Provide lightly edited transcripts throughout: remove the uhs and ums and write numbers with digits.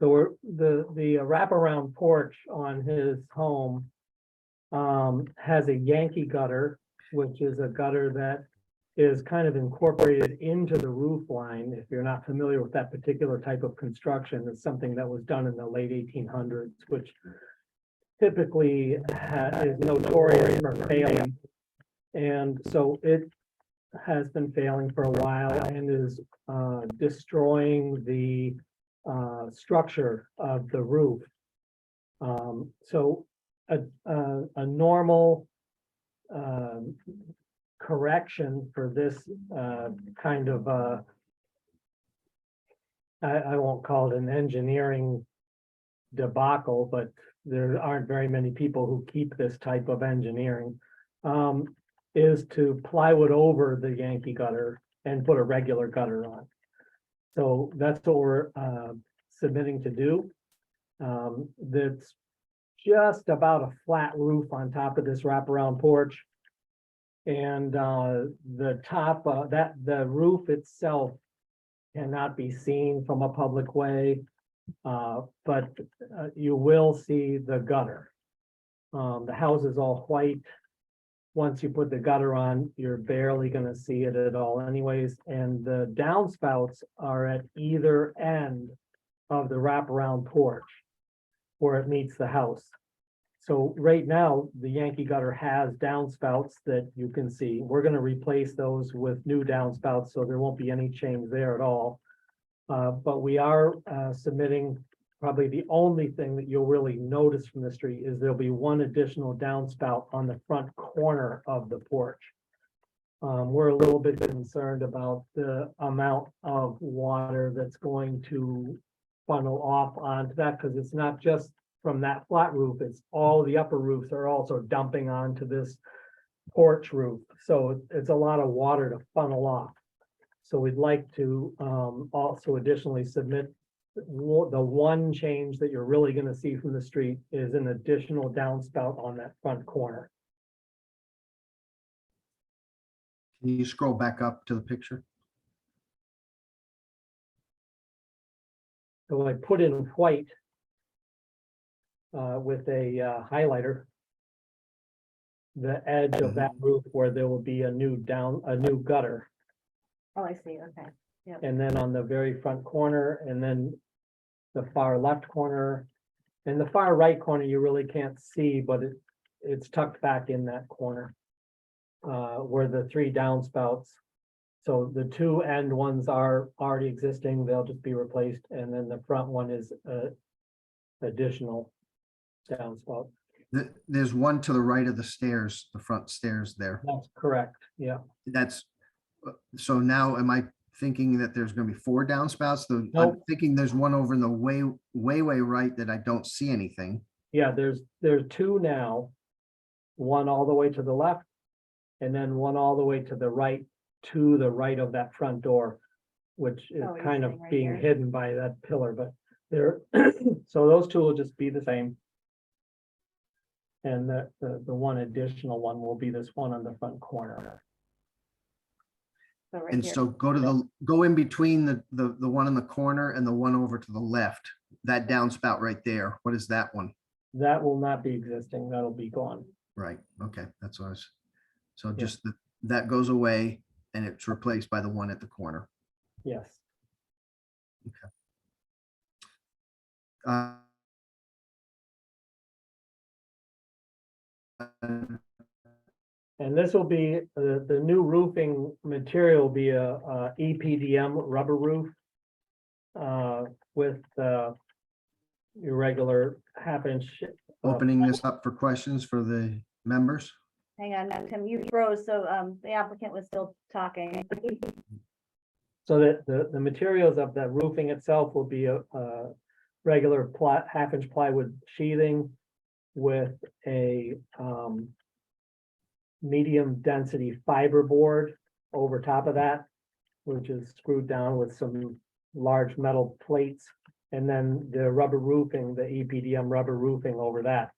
So the wraparound porch on his home has a Yankee gutter, which is a gutter that is kind of incorporated into the roof line. If you're not familiar with that particular type of construction, it's something that was done in the late 1800s, which typically is notorious for failing. And so it has been failing for a while and is destroying the structure of the roof. So a normal correction for this kind of I won't call it an engineering debacle, but there aren't very many people who keep this type of engineering, is to plywood over the Yankee gutter and put a regular gutter on. So that's what we're submitting to do. That's just about a flat roof on top of this wraparound porch. And the top, the roof itself cannot be seen from a public way, but you will see the gutter. The house is all white. Once you put the gutter on, you're barely going to see it at all anyways. And the downspouts are at either end of the wraparound porch where it meets the house. So right now, the Yankee gutter has downspouts that you can see. We're going to replace those with new downspouts, so there won't be any change there at all. But we are submitting, probably the only thing that you'll really notice from the street is there'll be one additional downspout on the front corner of the porch. We're a little bit concerned about the amount of water that's going to funnel off onto that, because it's not just from that flat roof, it's all the upper roofs are also dumping onto this porch roof. So it's a lot of water to funnel off. So we'd like to also additionally submit the one change that you're really going to see from the street is an additional downspout on that front corner. Can you scroll back up to the picture? So I put in white with a highlighter the edge of that roof where there will be a new gutter. Oh, I see, okay. Yep. And then on the very front corner, and then the far left corner, and the far right corner, you really can't see, but it's tucked back in that corner. Where the three downspouts. So the two end ones are already existing, they'll just be replaced, and then the front one is additional downspout. There's one to the right of the stairs, the front stairs there. That's correct, yeah. That's, so now am I thinking that there's going to be four downspouts? I'm Nope. thinking there's one over in the way right that I don't see anything. Yeah, there's two now. One all the way to the left, and then one all the way to the right of that front door, which is Oh, you're kind of saying right being here. hidden by that pillar, but there, so those two will just be the same. And the one additional one will be this one on the front corner. So right And here. so go in between the one in the corner and the one over to the left, that downspout right there. What is that one? That will not be existing, that'll be gone. Right. Okay. That's what I was. So just that goes away and it's replaced by the one at the corner. Yes. Uh, And this will be, the new roofing material will be a EPDM rubber roof. With your regular 1/2-inch. Opening this up for questions for the members. Hang on, Tim, you froze, so the applicant was still talking. So that the materials of that roofing itself will be a regular 1/2-inch plywood sheathing with a medium density fiberboard over top of that, which is screwed down with some large metal plates, and then the rubber roofing, the EPDM rubber roofing over that.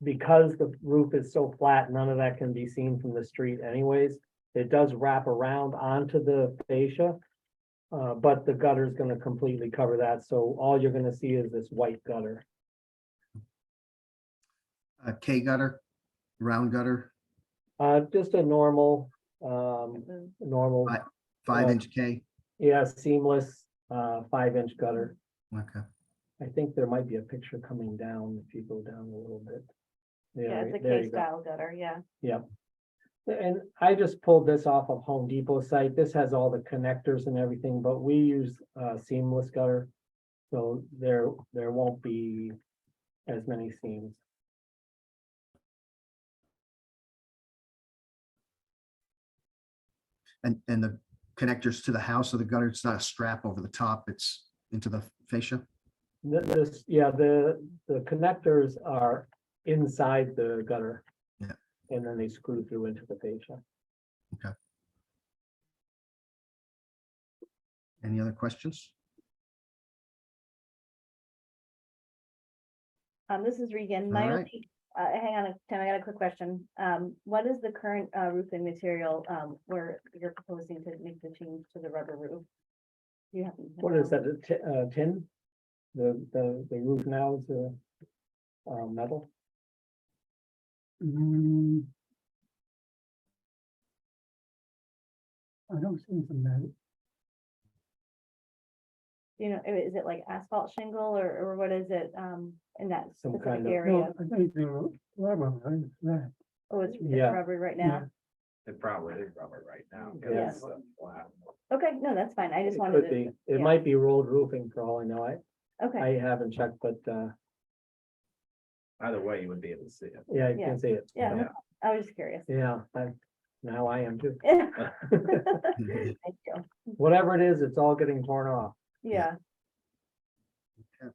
Because the roof is so flat, none of that can be seen from the street anyways. It does wrap around onto the fascia, But the gutter is gonna completely cover that, so all you're gonna see is this white gutter. K gutter, round gutter, Just a normal, Mm, normal, Right. 5-inch K. yeah, seamless, 5-inch gutter. Okay. I think there might be a picture coming down if you go down a little bit. Yeah, it's a there K you go. style gutter, yeah. Yep. And I just pulled this off of Home Depot site. This has all the connectors and everything, but we use seamless gutter. So there won't be as many seams. And the connectors to the house of the gutter, it's not a strap over the top, it's into the fascia. This, yeah, the connectors are inside the gutter. Yeah. And then they screw through into the fascia. Any other questions? This is Regan. All My right. only, hang on, Tim, I got a quick question. What is the current roofing material where you're proposing to make the change to the rubber roof? Do you happen to What is know? that, tin? The roof now is metal? I don't see some that. You know, is it like asphalt shingle or what is it in that Some specific kind of- area? No, I think the rubber, right, that. Oh, it's Yeah. rubbery right now? It probably is rubber right now. 'cause Yeah. it's, flat. Okay, no, that's fine. I just It wanted could to, be, it yeah. might be rolled roofing for all I know. I okay, haven't checked, but Either way, you would be able to see it. yeah, you Yeah. can see it. yeah, Yeah. I was just curious. Yeah, now I am too. Thank you. Whatever it is, it's all getting torn off. Yeah, All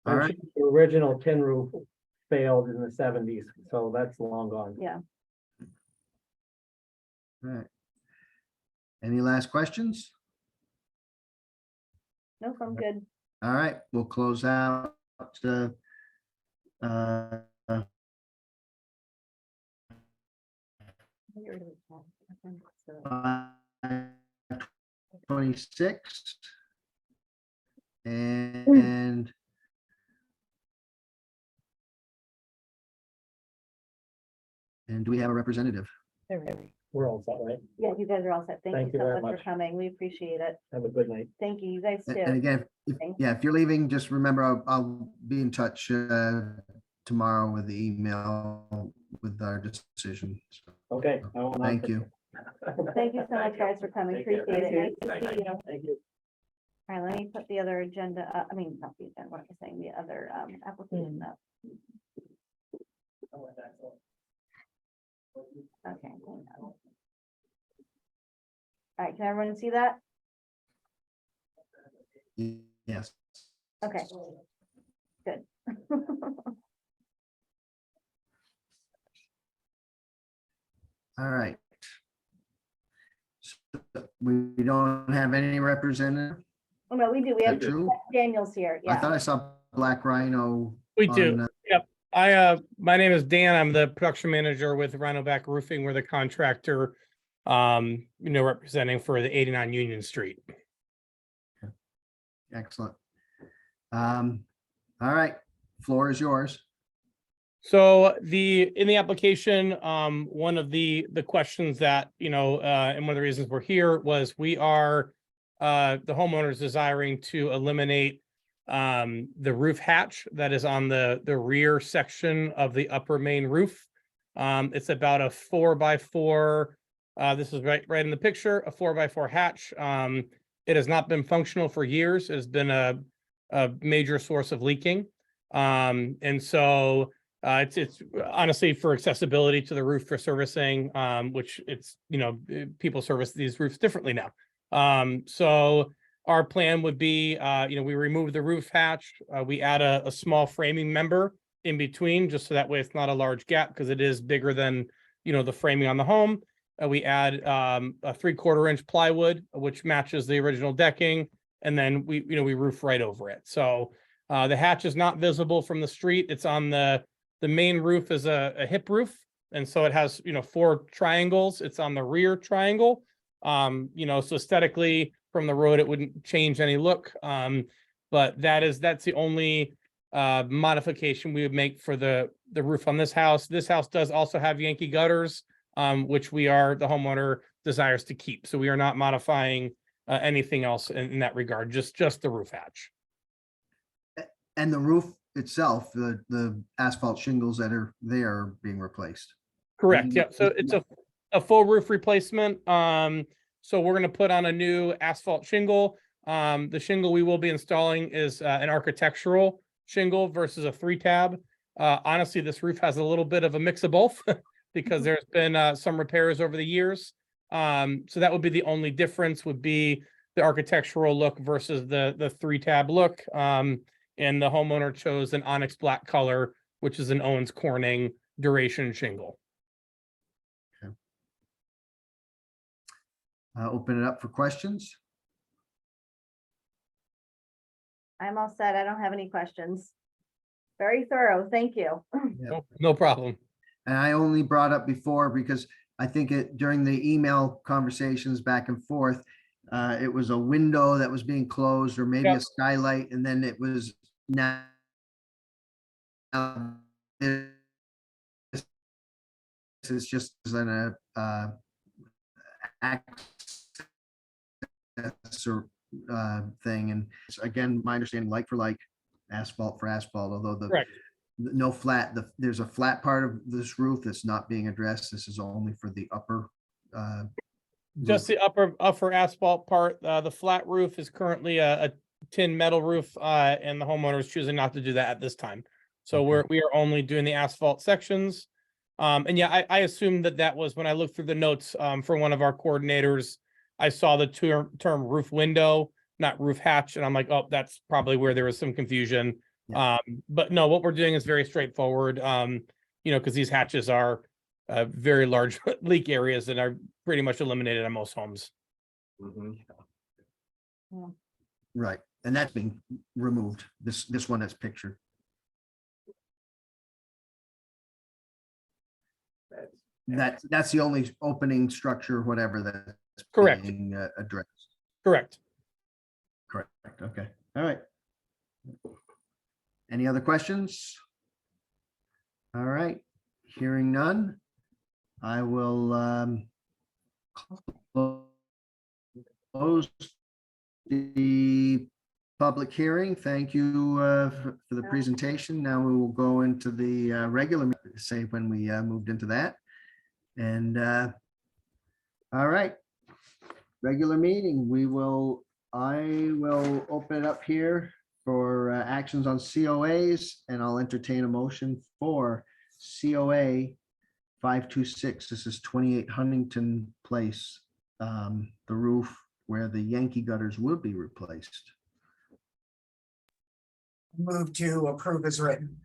I'm right. sure the original tin roof failed in the 70s, so that's long gone. yeah. All right. Any last questions? Nope, I'm good. All right, we'll close out. Uh, 26. And do we have a representative? We're all set, right? Yeah, you guys are all set. Thank Thank you you so very much for much. coming. We appreciate it. Have a good night. Thank you. You guys And too. again, Thanks. if you're leaving, just remember, I'll be in touch tomorrow with the email with our decision. So, Okay. I will not Thank you. Thank you so much, guys, for coming. Take care. Appreciate it. Thank Nice to see you. Thank you. All right, let me put the other agenda, I mean, not the agenda, what am I saying, the other application up. Okay. hang on. All right, can everyone see that? Yes. Okay. Good. All right. So we don't have any representative? Oh, no, we do. We Is have that true? Daniel's here. I thought Yeah. I saw Black Rhino. We on, do. My name is Dan. I'm the production manager with Rhinoback Roofing. We're the contractor, representing for the 89 Union Street. Excellent. All right, floor is yours. So in the application, one of the questions that, and one of the reasons we're here was we are, the homeowners desiring to eliminate the roof hatch that is on the rear section of the upper main roof. It's about a 4x4. This is right in the picture, a 4x4 hatch. It has not been functional for years. It's been a major source of leaking. And so it's honestly for accessibility to the roof for servicing, which it's, people service these roofs differently now. So our plan would be, we remove the roof hatch, we add a small framing member in between, just so that way it's not a large gap, because it is bigger than, the framing on the home. We add a 3/4 inch plywood, which matches the original decking, and then we roof right over it. So the hatch is not visible from the street. It's on the main roof is a hip roof. And so it has, 4 triangles. It's on the rear triangle. You know, so aesthetically from the road, it wouldn't change any look. But that's the only modification we would make for the roof on this house. This house does also have Yankee gutters, which the homeowner desires to keep. So we are not modifying anything else in that regard, just the roof hatch. And the roof itself, the asphalt shingles that are there are being replaced. Correct, yeah, so it's a full roof replacement. So we're gonna put on a new asphalt shingle. The shingle we will be installing is an architectural shingle versus a 3-tab. Honestly, this roof has a little bit of a mix of both because there's been some repairs over the years. So that would be the only difference, would be the architectural look versus the 3-tab look. And the homeowner chose an onyx black color, which is an Owens Corning duration shingle. Open it up for questions. I'm all set. I don't have any questions. Very thorough. Thank you. No problem. And I only brought up before because I think during the email conversations back and forth, it was a window that was being closed or maybe a Yep. skylight, and then it was now. This is just an access or thing, and it's, again, my understanding, like for like, asphalt for asphalt, although Correct. no flat, there's a flat part of this roof that's not being addressed. This is only for the upper. Just the upper asphalt part. The flat roof is currently a tin metal roof, and the homeowner is choosing not to do that at this time. So Okay. we are only doing the asphalt sections. And yeah, I assumed that was when I looked through the notes for one of our coordinators. I saw the term roof window, not roof hatch, and I'm like, oh, that's probably where there was some confusion. Yeah. But no, what we're doing is very straightforward. You know, because these hatches are very large leak areas and are pretty much eliminated on most homes. Mhm. Right, and that's being removed, this one that's pictured. That's the only opening structure, whatever, that's Correct. being addressed. Correct. Correct, okay, all right. Any other questions? All right, hearing none, I will close the public hearing. Thank you for the presentation. Now we will go into the regular, say when we moved into that. And all right, regular meeting, I will open it up here for actions on COAs, and I'll entertain a motion for COA 526. This is 28 Huntington Place, the roof where the Yankee gutters will be replaced. Move to approve as written.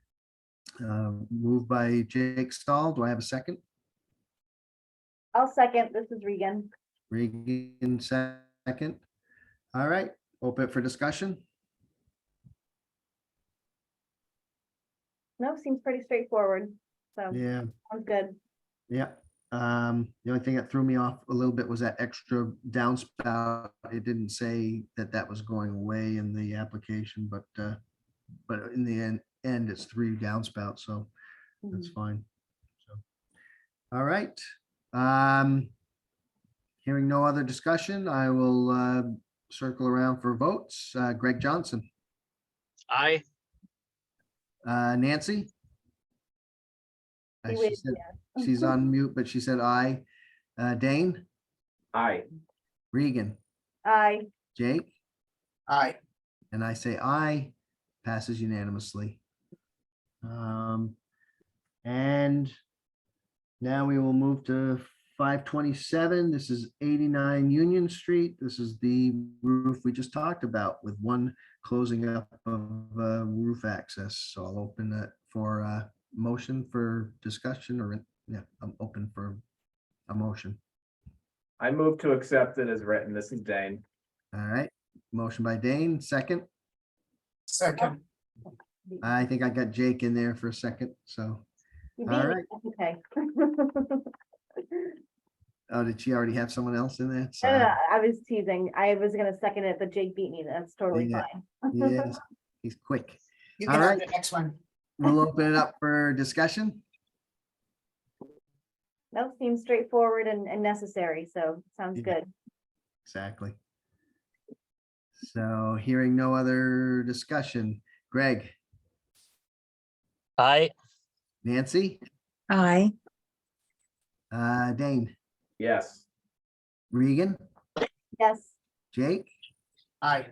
Moved by Jake Stahl. Do I have a second? I'll second. This is Regan. Regan, second. All right, open it for discussion. No, seems pretty straightforward. So Yeah, sounds good. yeah. The only thing that threw me off a little bit was that extra downspout. It didn't say that was going away in the application, but in the end, it's 3 downspouts, so that's fine. So, all right. Hearing no other discussion, I will circle around for votes. Greg Johnson, Aye. Nancy? He She waved said yes. she's on mute, but she said aye. Dane, Aye. Regan, Aye. Jake, Aye. and I say aye, passes unanimously. And now we will move to 527. This is 89 Union Street. This is the roof we just talked about with one closing up of roof access. So I'll open it for motion for discussion, or yeah, I'm open for a motion. I move to accept it as written. This is Dane. All right, motion by Dane, second. Second. I think I got Jake in there for a second, so. You All beat me. right. That's okay. Oh, did she already have someone else in there? No, no, no, I was teasing. I was gonna second it, but Jake beat me. That's totally Yeah. fine. Yes, he's quick. You All can have right. the next one. We'll open it up for discussion. That seems straightforward and necessary, so sounds Yeah. good. Exactly. So hearing no other discussion, Greg, Aye. Nancy, Aye. Dane, Yes. Regan, Yes, Jake, Aye.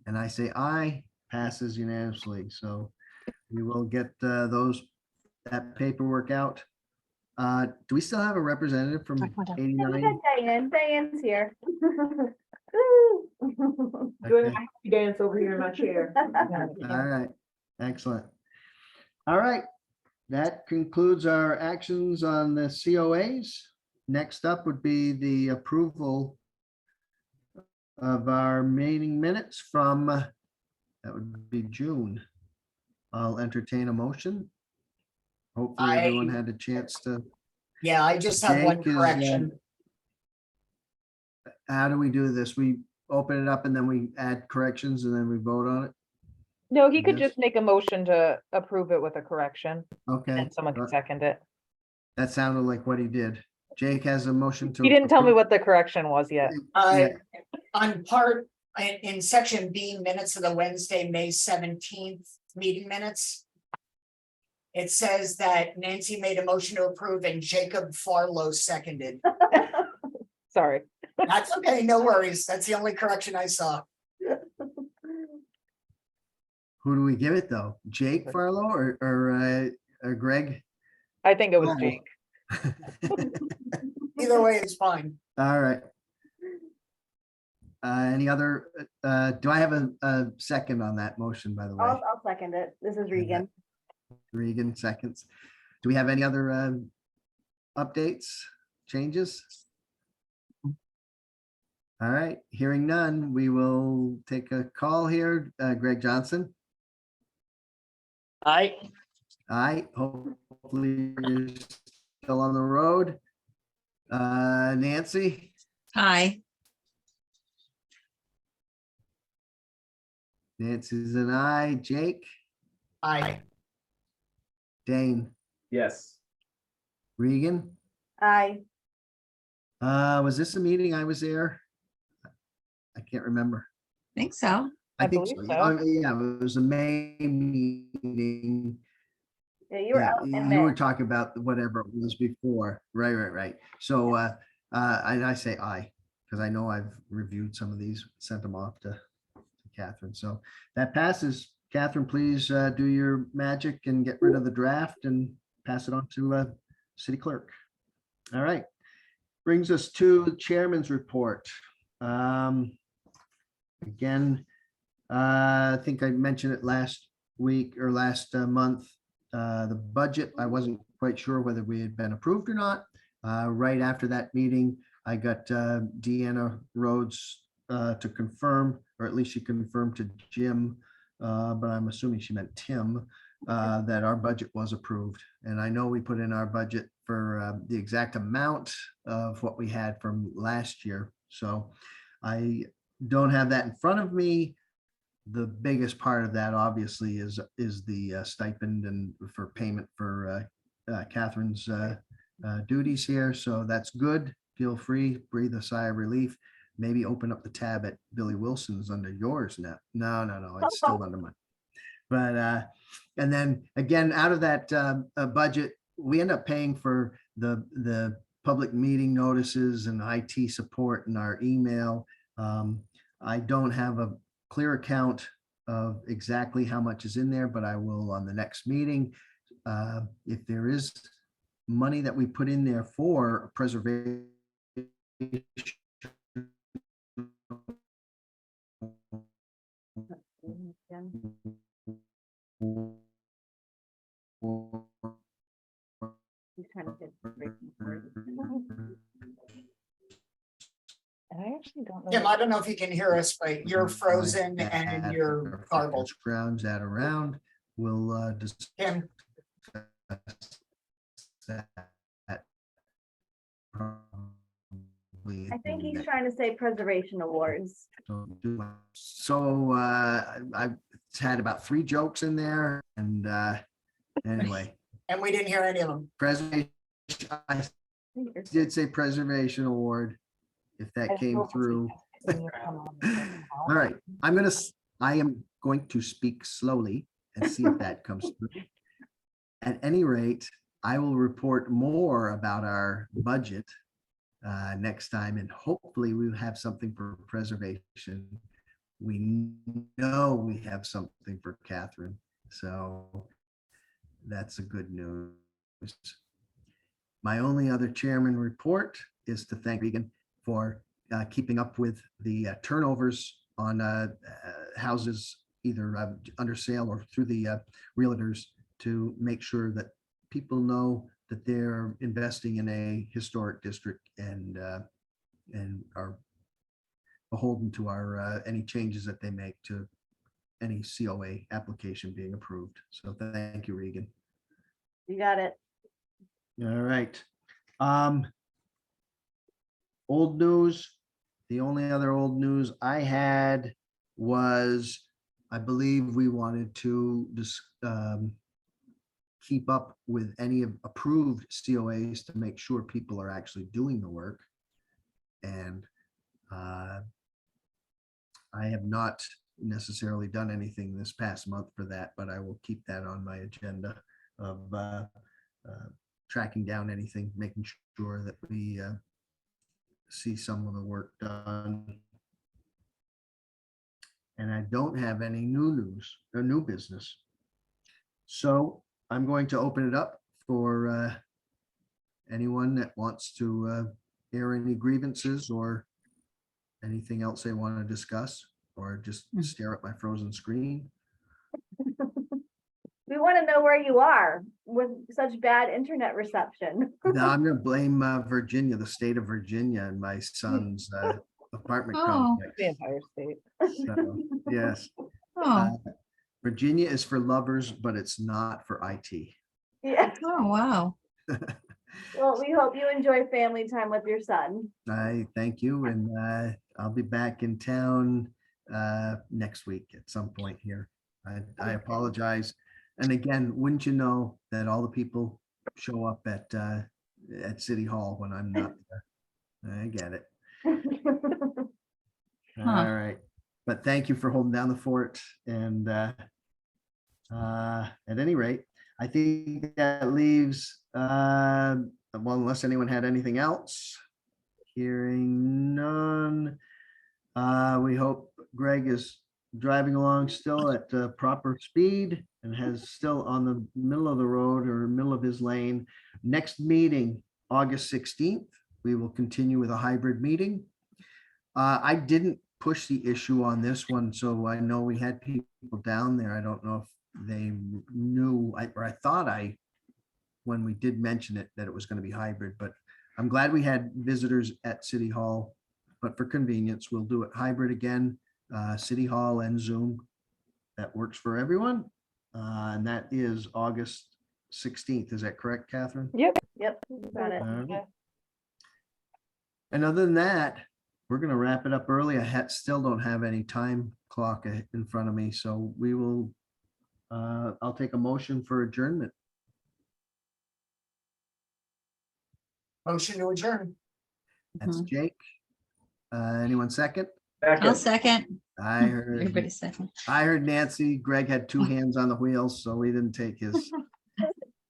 and I say aye, passes unanimously. So we will get that paperwork out. Do we still have a representative from yeah, we got 89? Diane. Diane's here. Woo. Okay. Dance over here in my chair. All right, excellent. All right, that concludes our actions on the COAs. Next up would be the approval of our meeting minutes from, that would be June. I'll entertain a motion. Hopefully everyone had a chance to. Yeah, I just have one Jake is, correction. How do we do this? We open it up and then we add corrections and then we vote on it? No, he could Yes. just make a motion to approve it with a correction, Okay. and someone can second it. That sounded like what he did. Jake has a motion to. He didn't tell me approve. what the correction was yet. Uh, on part, in section B, minutes of the Wednesday, May 17th meeting minutes. It says that Nancy made a motion to approve and Jacob Farlow seconded. Sorry. That's okay, no worries. That's the only correction I saw. Who do we give it though? Jake Farlow or Greg? I think it was Oh. Jake. Either way, it's fine. All right. Any other, do I have a second on that motion, by the way? I'll second it. This is Regan. Regan seconds. Do we have any other updates, changes? All right, hearing none, we will take a call here. Greg Johnson? Aye. Aye, hopefully you're still on the road. Nancy? Aye. Nancy's an aye. Jake? Aye. Dane? Yes. Regan? Aye. Was this a meeting I was there? I can't remember. Think so. I I think believe so. so. Yeah, it was a May meeting. Yeah, you were Yeah, out in you May. were talking about whatever it was before. Right. So, I say aye, because I know I've reviewed some of these, sent them off to Catherine. So that passes. Catherine, please do your magic and get rid of the draft and pass it on to city clerk. All right. Brings us to chairman's report. Again, I think I mentioned it last week or last month. The budget, I wasn't quite sure whether we had been approved or not. Right after that meeting, I got Deanna Rhodes to confirm, or at least she confirmed to Jim, but I'm assuming she meant Tim, that our budget was approved. And I know we put in our budget for the exact amount of what we had from last year. So I don't have that in front of me. The biggest part of that obviously is the stipend and for payment for Catherine's duties here. So that's good. Feel free, breathe a sigh of relief. Maybe open up the tab at Billy Wilson's under yours now. No, it's still under mine. But and then again, out of that budget, we end up paying for the public meeting notices and IT support and our email. I don't have a clear account of exactly how much is in there, but I will on the next meeting. If there is money that we put in there for preservation, He's trying to get I actually don't know. Tim, I don't know if you can hear us, but you're frozen and you're garbled. grounds that around, we'll discuss Tim, that. probably. I think he's trying to say preservation awards. So I've had about 3 jokes in there and anyway, And we didn't hear any of them. preservation, I did say preservation award, if that came through. All right, I am going to speak slowly and see if that comes through. At any rate, I will report more about our budget next time, and hopefully we'll have something for preservation. We know we have something for Catherine, so that's a good news. My only other chairman report is to thank Regan for keeping up with the turnovers on houses, either under sale or through the realtors, to make sure that people know that they're investing in a historic district and are beholden to our any changes that they make to any COA application being approved. So thank you, Regan. You got it. All right. Old news. The only other old news I had was, I believe we wanted to just keep up with any approved COAs to make sure people are actually doing the work. And I have not necessarily done anything this past month for that, but I will keep that on my agenda of tracking down anything, making sure that we see some of the work done. And I don't have any new news or new business. So I'm going to open it up for anyone that wants to air any grievances or anything else they want to discuss, or just stare at my frozen screen. We want to know where you are with such bad internet reception. Now I'm going to blame Virginia, the state of Virginia, and my son's apartment Oh. complex. The Empire State. So, yes, Oh, Virginia is for lovers, but it's not for IT. Yeah, oh, wow. well, we hope you enjoy family time with your son. I thank you, and I'll be back in town next week at some point here. I apologize. And again, wouldn't you know that all the people show up at City Hall when I'm not there? I get it. Huh. All right. But thank you for holding down the fort. And at any rate, I think that leaves, well, unless anyone had anything else, hearing none. We hope Greg is driving along still at proper speed and has still on the middle of the road or middle of his lane. Next meeting, August 16th, we will continue with a hybrid meeting. I didn't push the issue on this one, so I know we had people down there. I don't know if they knew, or I thought when we did mention it, that it was going to be hybrid, but I'm glad we had visitors at City Hall. But for convenience, we'll do it hybrid again, City Hall and Zoom. That works for everyone. And that is August 16th. Is that correct, Catherine? Yep, got it. All right. And other than that, we're going to wrap it up early. I still don't have any time clock in front of me, so we will, I'll take a motion for adjournment. Motion to adjourn. That's Mhm. Jake. Anyone second? I'll second. I Everybody second. heard Nancy. Greg had 2 hands on the wheels, so we didn't take his.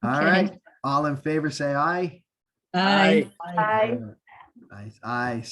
All Okay. right, all in favor, say aye. Bye. Bye. Aye. So